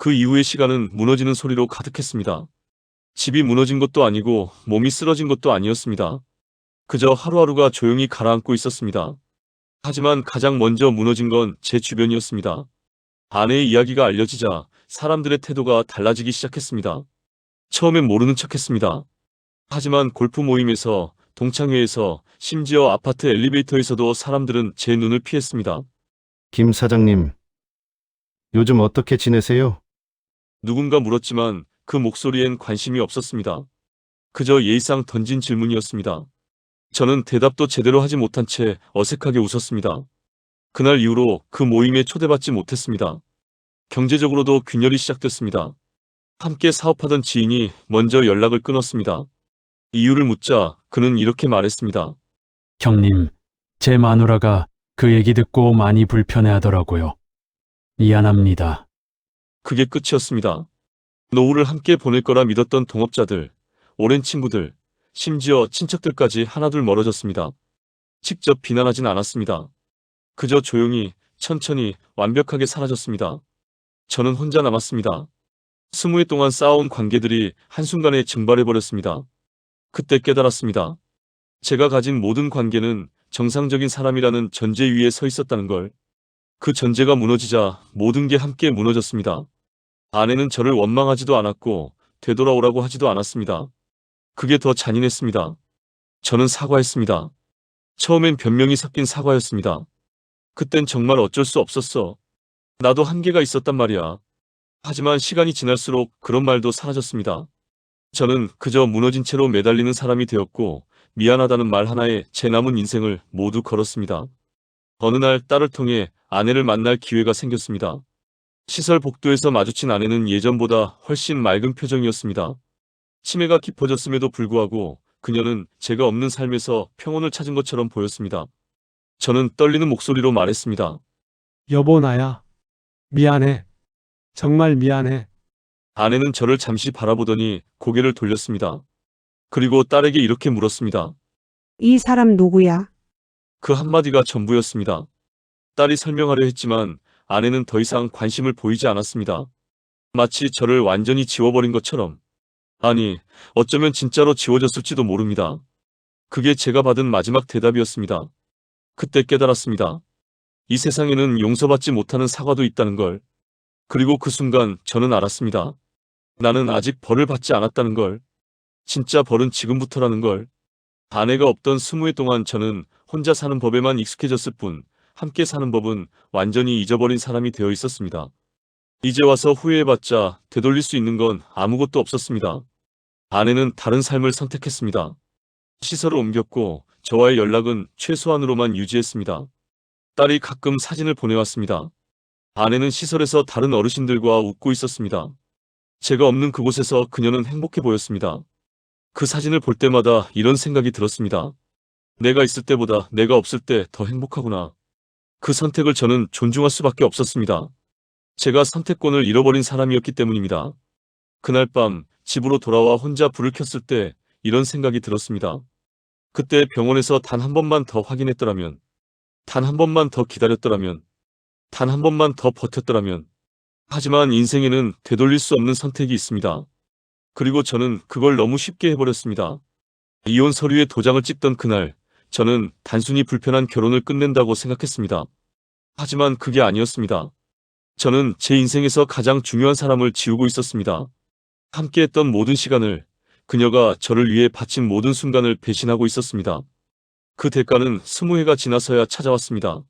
그 이후의 시간은 무너지는 소리로 가득했습니다. 집이 무너진 것도 아니고 몸이 쓰러진 것도 아니었습니다. 그저 하루하루가 조용히 가라앉고 있었습니다. 하지만 가장 먼저 무너진 건 제 주변이었습니다. 아내의 이야기가 알려지자 사람들의 태도가 달라지기 시작했습니다. 처음엔 모르는 척했습니다. 하지만 골프 모임에서, 동창회에서, 심지어 아파트 엘리베이터에서도 사람들은 제 눈을 피했습니다. 김 사장님, 요즘 어떻게 지내세요? 누군가 물었지만 그 목소리엔 관심이 없었습니다. 그저 예의상 던진 질문이었습니다. 저는 대답도 제대로 하지 못한 채 어색하게 웃었습니다. 그날 이후로 그 모임에 초대받지 못했습니다. 경제적으로도 균열이 시작됐습니다. 함께 사업하던 지인이 먼저 연락을 끊었습니다. 이유를 묻자 그는 이렇게 말했습니다. 형님, 제 마누라가 그 얘기 듣고 많이 불편해하더라고요. 미안합니다. 그게 끝이었습니다. 노후를 함께 보낼 거라 믿었던 동업자들, 오랜 친구들, 심지어 친척들까지 하나둘 멀어졌습니다. 직접 비난하진 않았습니다. 그저 조용히, 천천히, 완벽하게 사라졌습니다. 저는 혼자 남았습니다. 20해 동안 쌓아온 관계들이 한순간에 증발해버렸습니다. 그때 깨달았습니다. 제가 가진 모든 관계는 정상적인 사람이라는 전제 위에 서 있었다는 걸. 그 전제가 무너지자 모든 게 함께 무너졌습니다. 아내는 저를 원망하지도 않았고 되돌아오라고 하지도 않았습니다. 그게 더 잔인했습니다. 저는 사과했습니다. 처음엔 변명이 섞인 사과였습니다. 그땐 정말 어쩔 수 없었어. 나도 한계가 있었단 말이야. 하지만 시간이 지날수록 그런 말도 사라졌습니다. 저는 그저 무너진 채로 매달리는 사람이 되었고 미안하다는 말 하나에 제 남은 인생을 모두 걸었습니다. 어느 날 딸을 통해 아내를 만날 기회가 생겼습니다. 시설 복도에서 마주친 아내는 예전보다 훨씬 맑은 표정이었습니다. 치매가 깊어졌음에도 불구하고 그녀는 제가 없는 삶에서 평온을 찾은 것처럼 보였습니다. 저는 떨리는 목소리로 말했습니다. 여보, 나야. 미안해. 정말 미안해. 아내는 저를 잠시 바라보더니 고개를 돌렸습니다. 그리고 딸에게 이렇게 물었습니다. 이 사람 누구야? 그 한마디가 전부였습니다. 딸이 설명하려 했지만 아내는 더 이상 관심을 보이지 않았습니다. 마치 저를 완전히 지워버린 것처럼. 아니, 어쩌면 진짜로 지워졌을지도 모릅니다. 그게 제가 받은 마지막 대답이었습니다. 그때 깨달았습니다. 이 세상에는 용서받지 못하는 사과도 있다는 걸. 그리고 그 순간 저는 알았습니다. 나는 아직 벌을 받지 않았다는 걸. 진짜 벌은 지금부터라는 걸. 아내가 없던 20해 동안 저는 혼자 사는 법에만 익숙해졌을 뿐 함께 사는 법은 완전히 잊어버린 사람이 되어 있었습니다. 이제 와서 후회해봤자 되돌릴 수 있는 건 아무것도 없었습니다. 아내는 다른 삶을 선택했습니다. 시설을 옮겼고 저와의 연락은 최소한으로만 유지했습니다. 딸이 가끔 사진을 보내왔습니다. 아내는 시설에서 다른 어르신들과 웃고 있었습니다. 제가 없는 그곳에서 그녀는 행복해 보였습니다. 그 사진을 볼 때마다 이런 생각이 들었습니다. 내가 있을 때보다 내가 없을 때 더 행복하구나. 그 선택을 저는 존중할 수밖에 없었습니다. 제가 선택권을 잃어버린 사람이었기 때문입니다. 그날 밤 집으로 돌아와 혼자 불을 켰을 때 이런 생각이 들었습니다. 그때 병원에서 단 한 번만 더 확인했더라면, 단 한 번만 더 기다렸더라면, 단 한 번만 더 버텼더라면. 하지만 인생에는 되돌릴 수 없는 선택이 있습니다. 그리고 저는 그걸 너무 쉽게 해버렸습니다. 이혼 서류에 도장을 찍던 그날, 저는 단순히 불편한 결혼을 끝낸다고 생각했습니다. 하지만 그게 아니었습니다. 저는 제 인생에서 가장 중요한 사람을 지우고 있었습니다. 함께했던 모든 시간을, 그녀가 저를 위해 바친 모든 순간을 배신하고 있었습니다. 그 대가는 20해가 지나서야 찾아왔습니다.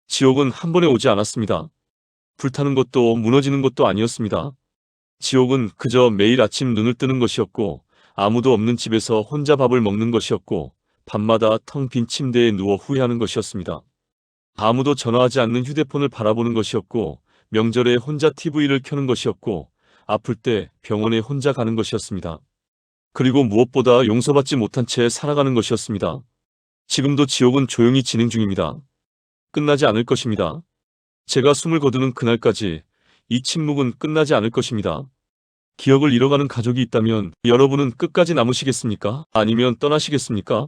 지옥은 한 번에 오지 않았습니다. 불타는 것도 무너지는 것도 아니었습니다. 지옥은 그저 매일 아침 눈을 뜨는 것이었고 아무도 없는 집에서 혼자 밥을 먹는 것이었고 밤마다 텅 빈 침대에 누워 후회하는 것이었습니다. 아무도 전화하지 않는 휴대폰을 바라보는 것이었고 명절에 혼자 TV를 켜는 것이었고 아플 때 병원에 혼자 가는 것이었습니다. 그리고 무엇보다 용서받지 못한 채 살아가는 것이었습니다. 지금도 지옥은 조용히 진행 중입니다. 끝나지 않을 것입니다. 제가 숨을 거두는 그날까지 이 침묵은 끝나지 않을 것입니다. 기억을 잃어가는 가족이 있다면 여러분은 끝까지 남으시겠습니까? 아니면 떠나시겠습니까?